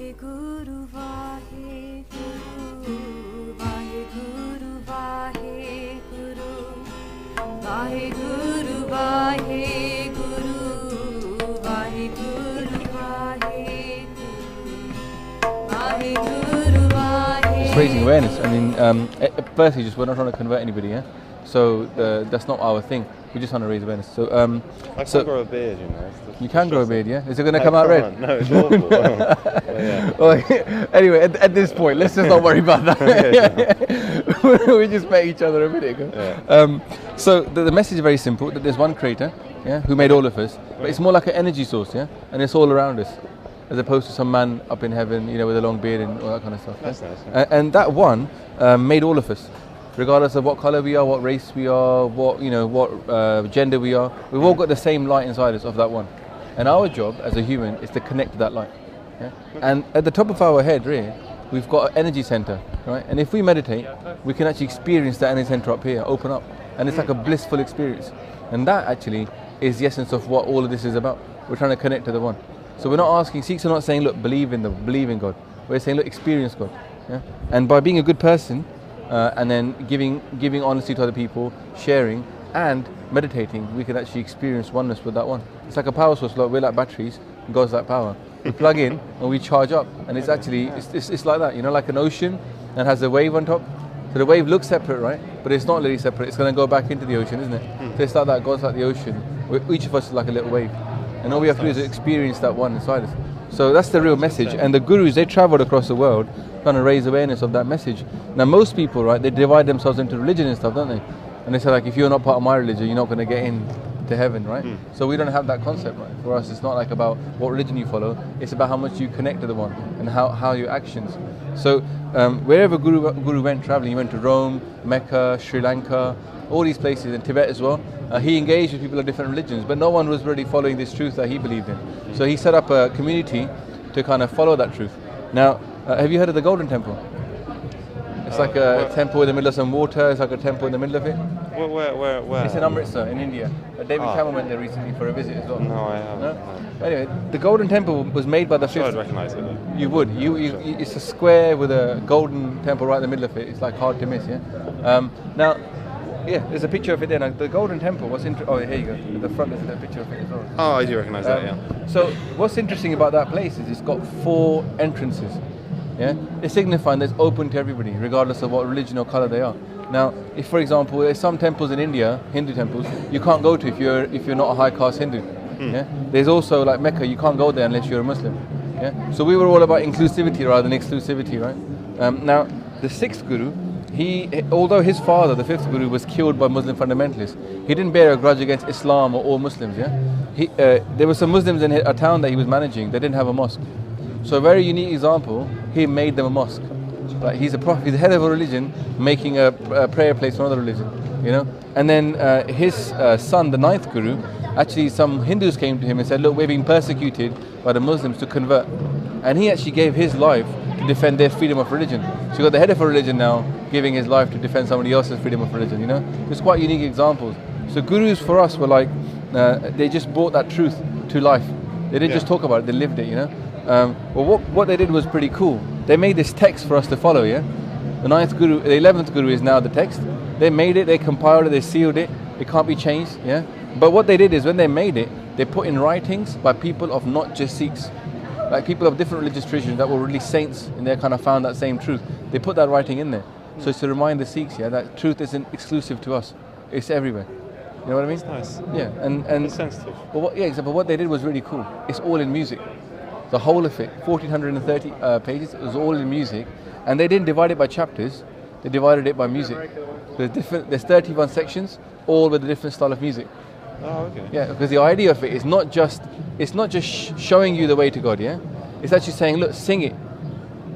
Vaheguru, Vaheguru, Vaheguru, Vaheguru, Vaheguru, Vaheguru, Vaheguru, Vaheguru, Vaheguru. It's raising awareness. I mean, firstly, just we're not trying to convert anybody, yeah. So that's not our thing. We just want to raise awareness. So I can grow a beard, you know. You can grow a beard, yeah? Is it going to come out red? No, it's awful. Yeah. Well, anyway, at this point, let's just not worry about that. We just met each other a minute ago. Yeah. So the message is very simple, that there's one creator, yeah, who made all of us, but it's more like an energy source, yeah? And it's all around us, as opposed to some man up in heaven, you know, with a long beard and all that kind of stuff. That's yeah? nice. Yeah. And that one made all of us, regardless of what color we are, what race we are, what gender we are. We've all got the same light inside us of that one. And our job as a human is to connect to that light. Yeah? And at the top of our head, really, we've got an energy center, right? And if we meditate, we can actually experience that energy center up here, open up. And it's like a blissful experience. And that actually is the essence of what all of this is about. We're trying to connect to the one. So we're not asking, Sikhs are not saying, look, believe in God. We're saying, look, experience God. Yeah? And by being a good person, and then giving honesty to other people, sharing, and meditating, we can actually experience oneness with that one. It's like a power source. Like we're like batteries, and God's like power. We plug in and we charge up, and it's actually it's like that, you know, like an ocean and has a wave on top. So the wave looks separate, right? But it's not really separate. It's going to go back into the ocean, isn't it? So it's like that. God's like the ocean. Each of us is like a little wave, and all we have to do is experience that one inside us. So that's the real message. And the gurus, they traveled across the world trying to raise awareness of that message. Now most people, right, they divide themselves into religion and stuff, don't they? And they say, like, if you're not part of my religion, you're not going to get into heaven, right? So we don't have that concept, right? For us, it's not like about what religion you follow. It's about how much you connect to the one and how your actions. So wherever Guru went traveling, he went to Rome, Mecca, Sri Lanka, all these places, in Tibet as well. He engaged with people of different religions, but no one was really following this truth that he believed in. So he set up a community to kind of follow that truth. Now, have you heard of the Golden Temple? It's like a temple in the middle of some water. It's like a temple in the middle of it. Where? It's in Amritsar, in India. David Cameron went there recently for a visit as well. No, I haven't. No? Anyway, the Golden Temple was made by the I'd recognise it though. You would. It's a square with a golden temple right in the middle of it. It's like hard to miss, yeah? Now, yeah, there's a picture of it there. Now, the Golden Temple, oh, here you go. At the front, there's a picture of it as well. Oh, I do recognise that, yeah. So, what's interesting about that place is it's got 4 entrances. Yeah, it's signifying that it's open to everybody, regardless of what religion or color they are. Now, if, for example, there's some temples in India, Hindu temples, you can't go to if you're not a high caste Hindu. Yeah, there's also like Mecca, you can't go there unless you're a Muslim. Yeah, so we were all about inclusivity rather than exclusivity, right? Now, the 6th Guru, although his father, the 5th Guru, was killed by Muslim fundamentalists, he didn't bear a grudge against Islam or all Muslims. Yeah, there were some Muslims in a town that he was managing. They didn't have a mosque. So a very unique example, he made them a mosque. Like he's a prophet, he's the head of a religion, making a prayer place for another religion, you know. And then his son, the 9th Guru, actually some Hindus came to him and said, look, we're being persecuted by the Muslims to convert. And he actually gave his life to defend their freedom of religion. So you got the head of a religion now giving his life to defend somebody else's freedom of religion, you know. It's quite unique examples. So gurus for us were like, they just brought that truth to life. They didn't just talk about it, they lived it, you know. Well, what they did was pretty cool. They made this text for us to follow, yeah? The 9th Guru, the 11th Guru is now the text. They made it, they compiled it, they sealed it. It can't be changed, yeah? But what they did is when they made it, they put in writings by people of not just Sikhs. Like people of different religious traditions that were really saints and they kind of found that same truth. They put that writing in there. So it's to remind the Sikhs, yeah, that truth isn't exclusive to us. It's everywhere. You know what I mean? That's nice. Yeah, and it's sensitive. But what they did was really cool. It's all in music. The whole of it, 1430 pages, it was all in music. And they didn't divide it by chapters, they divided it by music. There's 31 sections, all with a different style of music. Oh, okay. Yeah, because the idea of it is not just showing you the way to God, yeah? It's actually saying, look, sing it.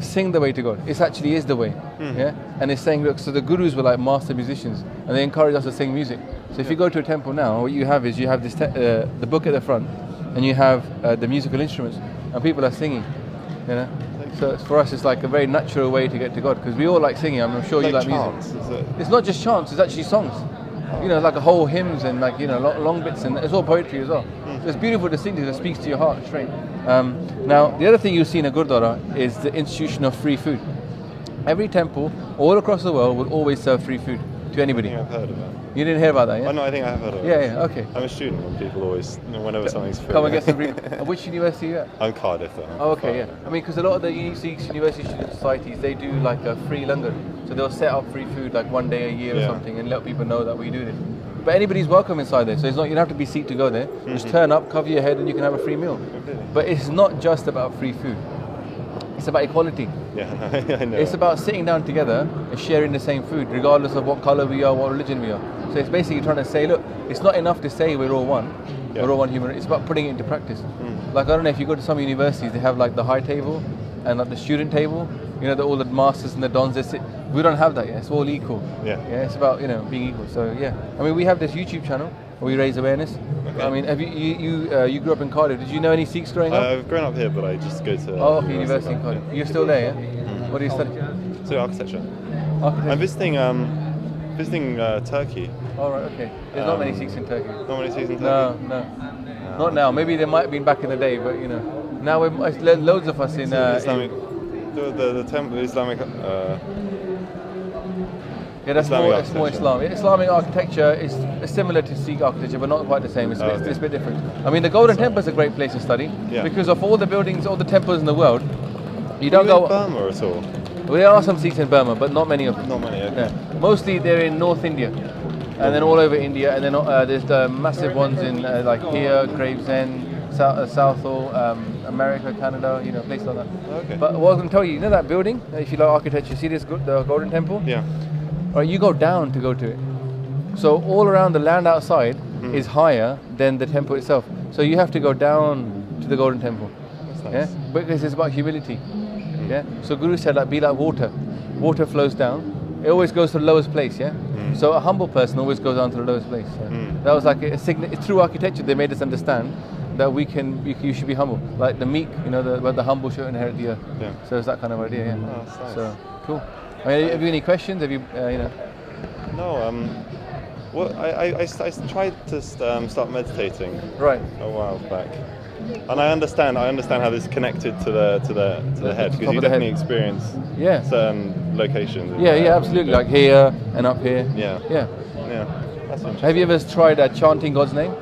Sing the way to God. It actually is the way, yeah? And it's saying, look, so the gurus were like master musicians, and they encourage us to sing music. So if you go to a temple now, what you have is this the book at the front, and you have the musical instruments, and people are singing, you know. So for us, it's like a very natural way to get to God, because we all like singing. I'm sure you like chants, music. is it? It's not just chants; it's actually songs. you know, like a whole hymns and like, you know, long bits, and it's all poetry as well. So it's beautiful, distinctive, that speaks to your heart straight. Now, the other thing you see in a Gurdwara is the institution of free food. Every temple all across the world will always serve free food to anybody. I think I've heard of that. You didn't hear about that, yeah? Oh, no, I think I have heard of it. Yeah, okay. I'm a student, and people always, whenever something's free. Come and get some free. Which university are you at? I'm Cardiff, though. Oh, okay, yeah. I mean, because a lot of the Sikh university student societies, they do like a free langar. So they'll set up free food like one day a year or something and let people know that we do this. But anybody's welcome inside there. So it's not, you don't have to be Sikh to go there. Just turn up, cover your head, and you can have a free meal. But it's not just about free food. It's about equality. Yeah, I know. It's about sitting down together and sharing the same food, regardless of what color we are, what religion we are. So it's basically trying to say, look, it's not enough to say we're all one. Yeah. We're all one human. It's about putting it into practice. Like, I don't know if you go to some universities, they have like the high table and like the student table. You know, all the masters and the dons, they sit. We don't have that yet. It's all equal. Yeah. Yeah. It's about, you know, being equal. So yeah. I mean, we have this YouTube channel where we raise awareness. Okay. I mean, have you grew up in Cardiff? Did you know any Sikhs growing up? I've grown up here, but I just go to. Oh, okay, university in Cardiff. You're still there, yeah? What do you study? So architecture. Architecture. I'm visiting Turkey. All right, okay. There's not many Sikhs in Turkey. Not many Sikhs in Turkey. No. Not now. Maybe there might have been back in the day, but you know, now we're loads of us in. Islamic, the temple, Islamic. Yeah, that's Islamic more architecture. Islam. Islamic architecture is similar to Sikh architecture, but not quite the same. It's a bit different. I mean, the Golden Temple is a great place to study because of all the buildings, all the temples in the world. You don't go. In Burma at all? Well, there are some Sikhs in Burma, but not many of them. Not many. Okay. Yeah. Mostly they're in North India, and then all over India, and then there's the massive ones in like here, Gravesend, Southall, America, Canada, you know, places like that. Okay. But what I was going to tell you, you know that building? If you like architecture, see this the Golden Temple? Yeah. All right, you go down to go to it. So all around the land outside is higher than the temple itself. So you have to go down to the Golden Temple. That's nice. Yeah, because it's about humility. Yeah. So Guru said, like, be like water. Water flows down. It always goes to the lowest place. Yeah. So a humble person always goes down to the lowest place. Yeah? That was like a through architecture. They made us understand that you should be humble. Like the meek, you know, the humble shall inherit the earth. Yeah. So it's that kind of idea. Yeah. Oh, that's nice. So cool. I mean, have you any questions? Have you, you know? No. Well, I tried to start meditating Right. a while back, and I understand how this is connected to the head, because top you of the head. definitely experience Yeah. certain locations. Yeah, absolutely. Like here and up here. Yeah. Yeah. That's interesting. Have you ever tried chanting God's name?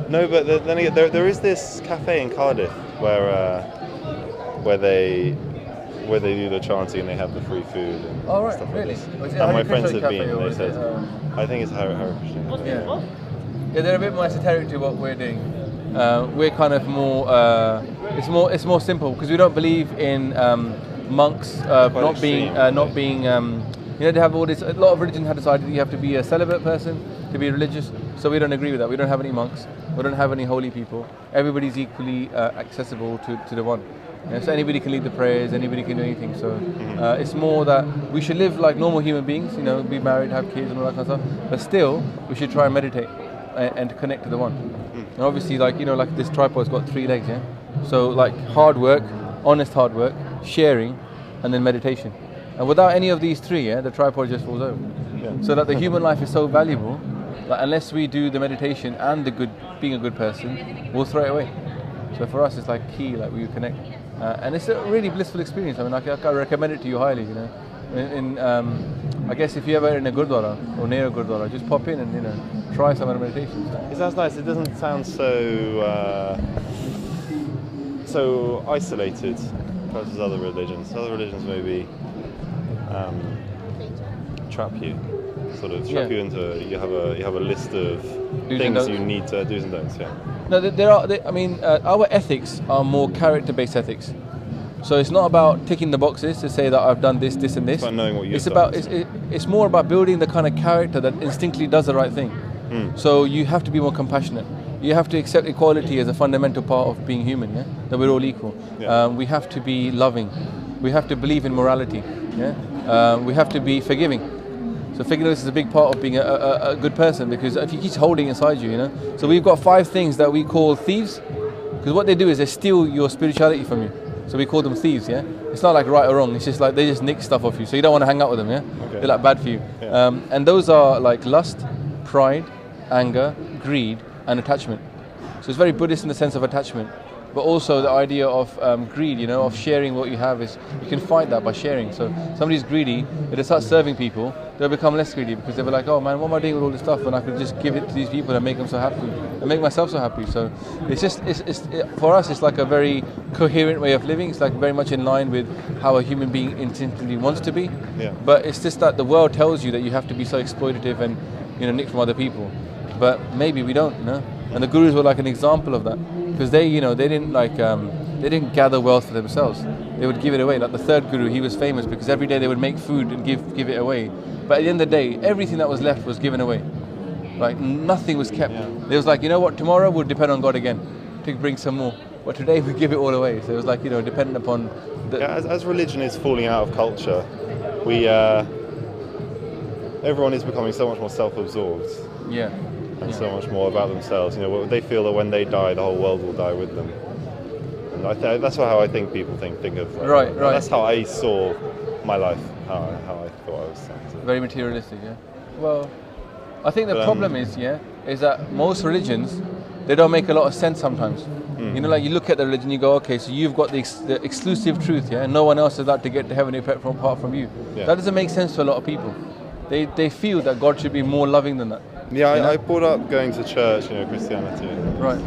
No, but then again, there is this cafe in Cardiff where they do the chanting and they have the free food and Oh, right, stuff really? like this. Was it And my Hare friends Krishna have been, cafe and or they is it, said, I think it's Hare Krishna. Yeah. Yeah, they're a bit more esoteric to what we're doing. We're kind of more. It's more simple because we don't believe in monks not being. You know, they have all this. A lot of religions have decided that you have to be a celibate person to be religious. So we don't agree with that. We don't have any monks. We don't have any holy people. Everybody's equally accessible to the one. Yeah, so anybody can lead the prayers. Anybody can do anything. So it's more that we should live like normal human beings. You know, be married, have kids, and all that kind of stuff. But still, we should try and meditate and connect to the one. And obviously, like, you know, like this tripod's got 3 legs. Yeah. So like hard work, honest hard work, sharing, and then meditation. And without any of these 3, the tripod just falls over. Yeah. So that the human life is so valuable that unless we do the meditation and being a good person, we'll throw it away. So for us, it's like key, like we connect. And it's a really blissful experience. I mean, I recommend it to you highly, you know. I guess if you're ever in a Gurdwara or near a Gurdwara, just pop in and, you know, try some of the meditations. It sounds nice. It doesn't sound so isolated versus other religions. Other religions maybe trap you, trap you into. You have a list of things you need to do's and don'ts. Yeah. No, our ethics are more character-based ethics. So it's not about ticking the boxes to say that I've done this, this, and this. It's about knowing what you've done. It's more about building the kind of character that instinctively does the right thing. So you have to be more compassionate. You have to accept equality as a fundamental part of being human. Yeah, that we're all equal. Yeah. We have to be loving. We have to believe in morality. Yeah, we have to be forgiving. So forgiveness is a big part of being a good person, because if you keep holding inside you, you know. So we've got 5 things that we call thieves, because what they do is they steal your spirituality from you. So we call them thieves, yeah? They It's not like right or wrong. It's just like they just nick stuff off you, so you don't want to hang out with them. Yeah, Okay. they're like bad for you. Yeah. And those are like lust, pride, anger, greed, and attachment. So it's very Buddhist in the sense of attachment, but also the idea of greed, of sharing what you have is, you can fight that by sharing. So somebody's greedy, if they start serving people, they'll become less greedy because they'll be like, oh man, what am I doing with all this stuff when I could just give it to these people and make them so happy and make myself so happy. So it's just, for us, it's like a very coherent way of living. It's like very much in line with how a human being instinctively wants to be. Yeah. But it's just that the world tells you that you have to be so exploitative and nick from other people. But maybe we don't, And the gurus were like an example of that, because they didn't they didn't gather wealth for themselves. They would give it away. Like the third guru, he was famous because every day they would make food and give it away. But at the end of the day, everything that was left was given away. Like nothing was kept. It was like, what, tomorrow we'll depend on God again to bring some more. But today we give it all away. So it was like, dependent upon the... Yeah, as religion is falling out of culture, everyone is becoming so much more self-absorbed. Yeah. And so much more about themselves. They feel that when they die, the whole world will die with them. And that's how I think people think of. Right. That's how I saw my life. How I thought I was. Very materialistic, yeah. Well, I think the problem is that most religions, they don't make a lot of sense sometimes. Like you look at the religion, you go, okay, so you've got the exclusive truth, and no one else is allowed to get to heaven apart from you. Yeah. That doesn't make sense to a lot of people. They feel that God should be more loving than that. Yeah, I brought up going to church, Christianity. Right.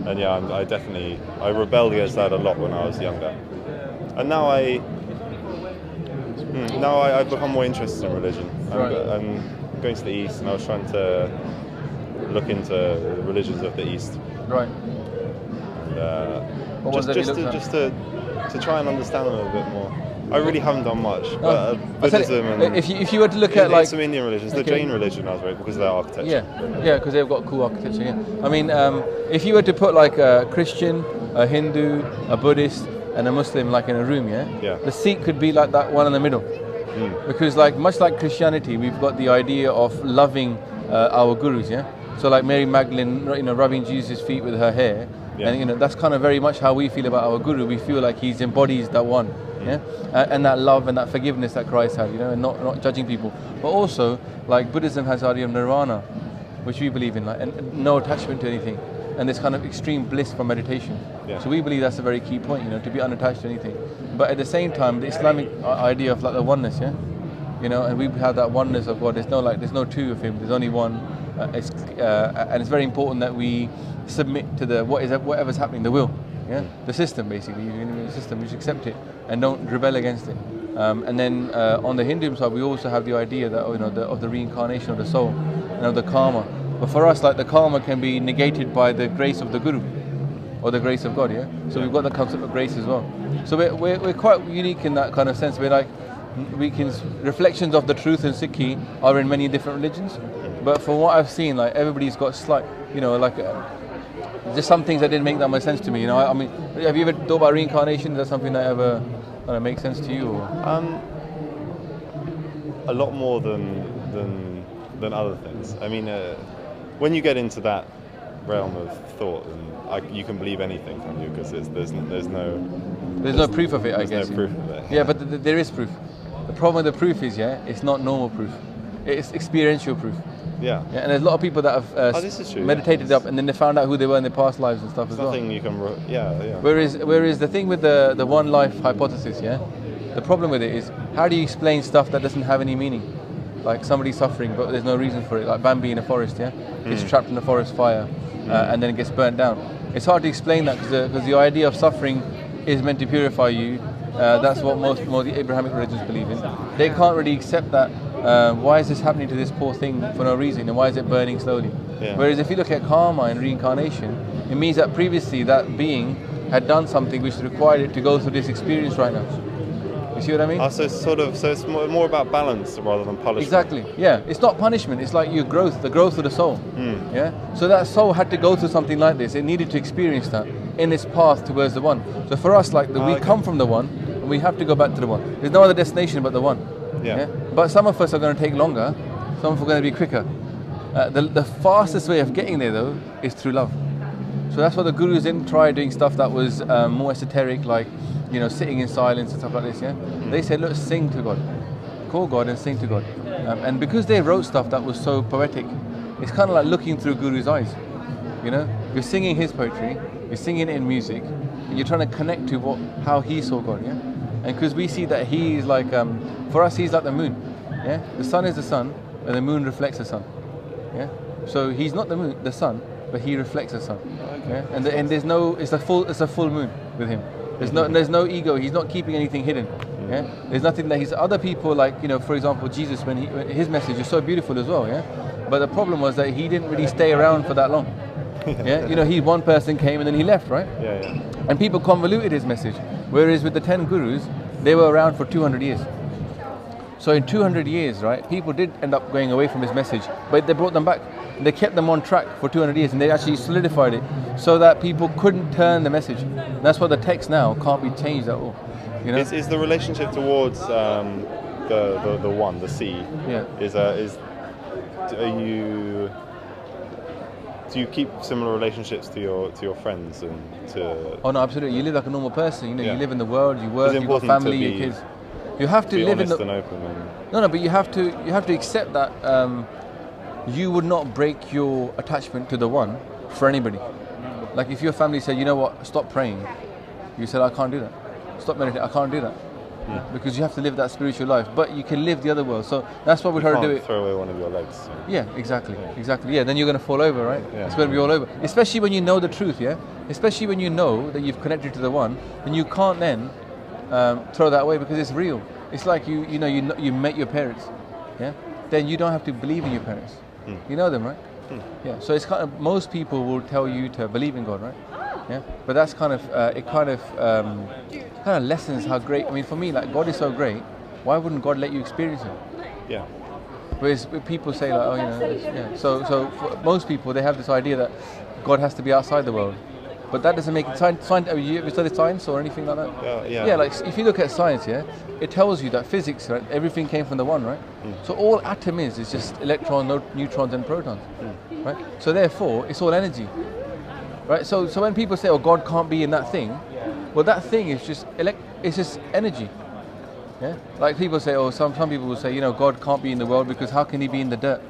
And I rebelled against that a lot when I was younger. And now I've become more interested in religion. I'm going to the East, and I was trying to look into the religions of the East. Right. And, just to try and understand them a bit more. I really haven't done much. Buddhism and if you were to look at like some Indian religions, the Jain religion, I was right because of their architecture. Yeah, because they've got cool architecture. Yeah. I mean, if you were to put like a Christian, a Hindu, a Buddhist, and a Muslim like in a room, the Sikh could be like that one in the middle, because like much like Christianity, we've got the idea of loving our gurus. So like Mary Magdalene, rubbing Jesus' feet with her hair. Yeah. And that's kind of very much how we feel about our guru. We feel like he's embodies that one, and that love and that forgiveness that Christ had, and not judging people. But also, like Buddhism has the idea of nirvana, which we believe in, like, and no attachment to anything, and this kind of extreme bliss from meditation. Yeah. So we believe that's a very key point, to be unattached to anything. But at the same time, the Islamic idea of like the oneness, and we have that oneness of God. There's no two of Him. There's only one. And it's very important that we submit to whatever's happening, the will, the system basically. The system, we should accept it and don't rebel against it. And then on the Hindu side, we also have the idea that of the reincarnation of the soul and of the karma. But for us, like the karma can be negated by the grace of the guru or the grace of God. So we've got the concept of grace as well. So we're quite unique in that kind of sense. We're like reflections of the truth in Sikhi are in many different religions. But from what I've seen, like everybody's got slight, just some things that didn't make that much sense to me. I mean, have you ever thought about reincarnation? Is that something that ever makes sense to you? Or? A lot more than other things. I mean, when you get into that realm of thought, and you can believe anything from you because there's no proof of it. I guess. There's no proof of it. Yeah, but there is proof. The problem with the proof is, it's not normal proof. It's experiential proof. Yeah. And there's a lot of people that have meditated up, and then they found out who they were in their past lives and stuff as well. Nothing you can. Whereas the thing with the one life hypothesis, the problem with it is how do you explain stuff that doesn't have any meaning? Like somebody suffering, but there's no reason for it. Like Bambi in a forest, gets trapped in a forest fire, and then it gets burnt down. It's hard to explain that because the idea of suffering is meant to purify you. That's what most the Abrahamic religions believe in. They can't really accept that. Why is this happening to this poor thing for no reason, and why is it burning slowly? Yeah. Whereas if you look at karma and reincarnation, it means that previously that being had done something which required it to go through this experience right now. You see what I mean? So it's more about balance rather than punishment. Exactly. Yeah. It's not punishment. It's like your growth, the growth of the soul. Yeah. So that soul had to go through something like this. It needed to experience that in its path towards the one. So for us, we come from the one, and we have to go back to the one. There's no other destination but the one. Yeah. But some of us are going to take longer. Some of us are going to be quicker. The fastest way of getting there, though, is through love. So that's why the gurus didn't try doing stuff that was more esoteric, like, you know, sitting in silence and stuff like this. Yeah, they said, look, sing to God, call God and sing to God. And because they wrote stuff that was so poetic, it's kind of like looking through Guru's eyes. You know, you're singing his poetry, you're singing it in music, and you're trying to connect to how he saw God. Yeah, and because we see that he is like, for us, he's like the moon. Yeah, the sun is the sun, and the moon reflects the sun. Yeah, so he's not the moon, the sun, but he reflects the sun. Yeah, and there's no, it's a full moon with him. There's no ego. He's not keeping anything hidden. Yeah, there's nothing that he's other people, like, you know, for example, Jesus, when his message is so beautiful as well. Yeah, but the problem was that he didn't really stay around for that long. Yeah, you know, one person came and then he left, right? Yeah, yeah. And people convoluted his message. Whereas with the 10 gurus, they were around for 200 years. So in 200 years, right, people did end up going away from his message, but they brought them back. They kept them on track for 200 years, and they actually solidified it so that people couldn't turn the message. And that's why the text now can't be changed at all. You know? Is the relationship towards the one, the sea? Yeah. Do you keep similar relationships to your friends and to? Oh no, absolutely. You live like a normal person. You know, Yeah. you live in the world. You work. You've got family. Your kids. You have to be live in honest the. and open. No, but you have to accept that you would not break your attachment to the one for anybody. Like if your family said, you know what, stop praying, you said, I can't do that. Stop meditating, I can't do that. Because you have to live that spiritual life, but you can live the other world. So that's why we try to do it. Throw away one of your legs. So. Yeah, exactly. Yeah, then you're going to fall over, right? Yeah. It's going to be all over. Especially when you know the truth, yeah? Especially when you know that you've connected to the one, and you can't then throw that away because it's real. It's like you met your parents, yeah? Then you don't have to believe in your parents. You know them, right? Yeah. So it's kind of, most people will tell you to believe in God, right? Yeah. But that's kind of it kind of lessens how great. I mean, for me, like, God is so great. Why wouldn't God let you experience Him? Yeah. Whereas people say, like, oh, you know, yeah. So for most people, they have this idea that God has to be outside the world. But that doesn't make it science. Have you ever studied science or anything like that? Yeah. Yeah, like if you look at science, yeah, it tells you that physics, right? Everything came from the one, right? So all atom is just electrons, neutrons, and protons, right? So therefore, it's all energy, right? So when people say, oh, God can't be in that thing, well, that thing is just it's just energy. Yeah, like people say, oh, some people will say, you know, God can't be in the world because how can He be in the dirt?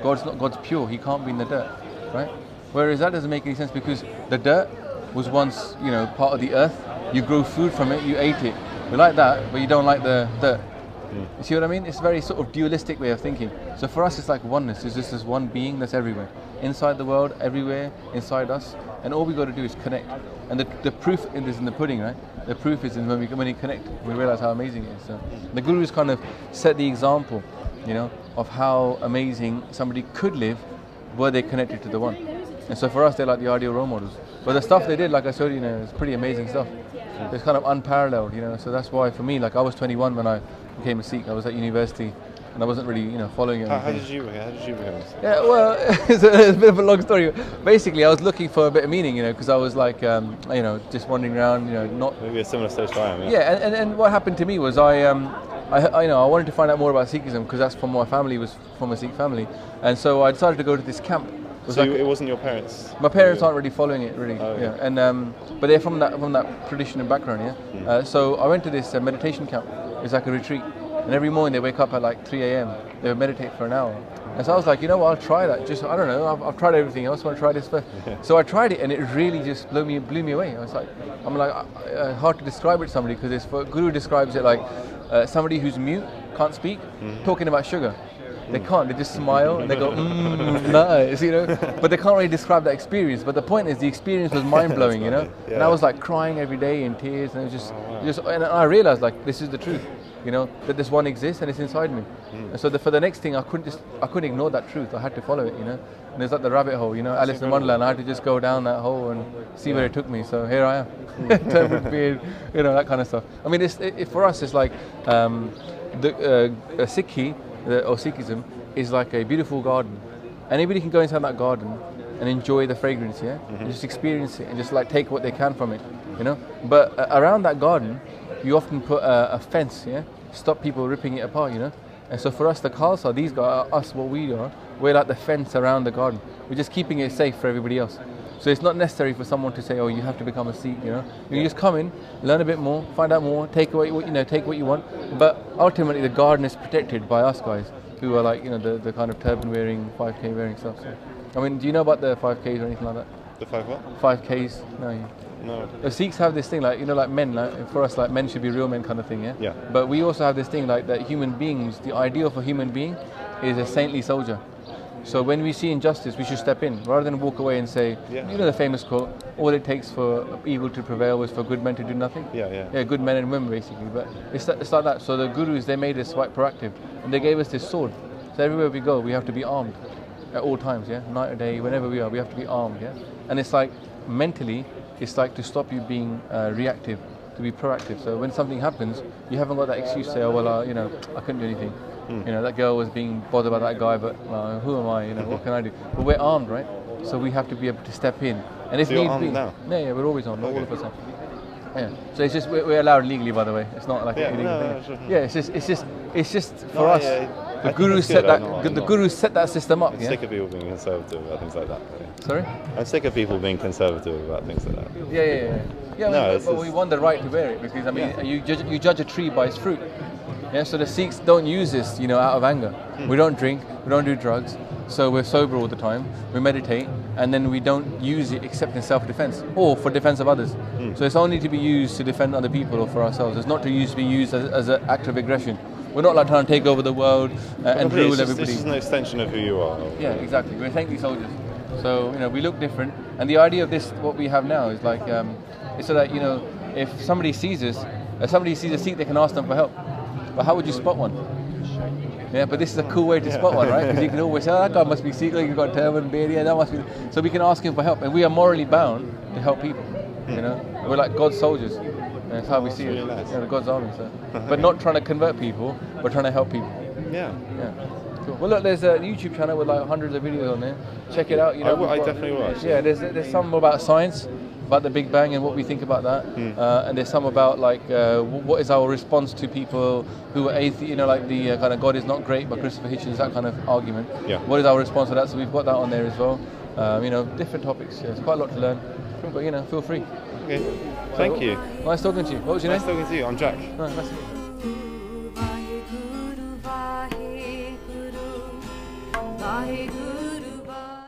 God's pure. He can't be in the dirt, right? Whereas that doesn't make any sense because the dirt was once, you know, part of the earth. You grew food from it, you ate it. You like that, but you don't like the dirt. You see what I mean? It's a very sort of dualistic way of thinking. So for us, it's like oneness. It's just this one being that's everywhere. Inside the world, everywhere, inside us. And all we got to do is connect. And the proof is in the pudding, right? The proof is in when we connect, we realize how amazing it is. So the Gurus kind of set the example, you know, of how amazing somebody could live were they connected to the one. And so for us, they're like the ideal role models. But the stuff they did, like I showed you, it's pretty amazing stuff. It's kind of unparalleled, you know. So that's why for me, like I was 21 when I became a Sikh. I was at university, and I wasn't really, you know, following it. How did you become a Sikh? Yeah, well, it's a bit of a long story. Basically, I was looking for a bit of meaning, you know, because I was like, you know, just wandering around, you know, not. Maybe a similar stage to I am. Yeah, and what happened to me was I you know, I wanted to find out more about Sikhism because that's from my family, was from a Sikh family, and so I decided to go to this camp. So it wasn't your parents? My parents aren't really following it, really. Oh, yeah, and but they're from that tradition and background, yeah. So I went to this meditation camp. It's like a retreat, and every morning they wake up at like 3 a.m. They would meditate for an hour. And so I was like, you know what, I'll try that. Just, I don't know, I've tried everything else. I want to try this first. So I tried it, and it really just blew me away. I was like, hard to describe it to somebody because Guru describes it like somebody who's mute, can't speak, talking about sugar. They can't. They just smile and they go, nice, you know. But they can't really describe that experience. But the point is, the experience was mind blowing, you know. Yeah. And I was like crying every day in tears, and it was just, and I realized like this is the truth, you know, that this one exists and it's inside me. And so for the next thing, I couldn't ignore that truth. I had to follow it, you know. And it's like the rabbit hole, you know, Alice in Wonderland. I had to just go down that hole and see where it took me. So here I am, turban beard, you know, that kind of stuff. I mean, for us, it's like a Sikhi. Or Sikhism is like a beautiful garden. Anybody can go inside that garden and enjoy the fragrance, yeah? And just experience it and just like take what they can from it, you know? But around that garden, you often put a fence, yeah? Stop people ripping it apart, you know? And so for us, the Khalsa, these guys, us, what we are, we're like the fence around the garden. We're just keeping it safe for everybody else. So it's not necessary for someone to say, oh, you have to become a Sikh, you know. You just come in, learn a bit more, find out more, take away what, you know, take what you want. But ultimately, the garden is protected by us guys, who are like, you know, the kind of turban wearing, 5K wearing stuff. So, I mean, do you know about the 5Ks or anything like that? The 5 what? 5Ks? No. No. The Sikhs have this thing, like, you know, like men, like, for us, like, men should be real men kind of thing, yeah? Yeah. But we also have this thing, like, that human beings, the ideal for human being is a saintly soldier. So when we see injustice, we should step in, rather than walk away and say, you know the famous quote, all it takes for evil to prevail is for good men to do nothing? Yeah, good men and women, basically. But it's like that. So the gurus, they made us quite proactive. And they gave us this sword. So everywhere we go, we have to be armed at all times, yeah? Night or day, whenever we are, we have to be armed, yeah? And it's like, mentally, it's like to stop you being reactive, to be proactive. So when something happens, you haven't got that excuse to say, oh, well, you know, I couldn't do anything. You know, that girl was being bothered by that guy, but who am I, you know, what can I do? But we're armed, right? So we have to be able to step in. And if So you're need armed be, now? yeah, we're always armed, all of us are. Yeah. So it's just, we're allowed legally, by the way. It's not like an illegal thing. Sure. Yeah, it's just for us. The gurus set that system up. I'm sick of people being conservative about things like that. Sorry? I'm sick of people being conservative about things like that. Yeah, No, but we want the right to wear it, because I mean, you judge a tree by its fruit. Yeah, so the Sikhs don't use this, you know, out of anger. We don't drink, we don't do drugs, so we're sober all the time. We meditate, and then we don't use it except in self-defense or for defense of others. So it's only to be used to defend other people or for ourselves. It's not to be used as an act of aggression. We're not like trying to take over the world and rule everybody. This is an extension of who you are. Yeah, exactly. We're saintly soldiers. So, you know, we look different. And the idea of this, what we have now, is like, it's so that, you know, if somebody sees us, if somebody sees a Sikh, they can ask them for help. But how would you spot one? Yeah, but this is a cool way to spot one, right? Because you can always say, oh, that guy must be Sikh, like he's got a turban, beard, yeah, that must be. So we can ask him for help. And we are morally bound to help people, you know? We're like God's soldiers. That's how we see it. Nice. Yeah, the God's army, so. But not trying to convert people, but trying to help people. Yeah. Cool. Well, look, there's a YouTube channel with like hundreds of videos on there. Check it out. You know, I definitely will. Actually. Yeah, there's some about science, about the Big Bang and what we think about that, and there's some about like what is our response to people who are atheist, you know, like the kind of God is not great, but Christopher Hitchens, that kind of argument. Yeah. What is our response to that? So we've got that on there as well. You know, different topics. Yeah, it's quite a lot to learn, but you know, feel free. Okay. Thank you. Nice talking to you. What was your name? Nice talking to you. I'm Jack. Nice to meet you. Vaheguru, Vaheguru, Vaheguru.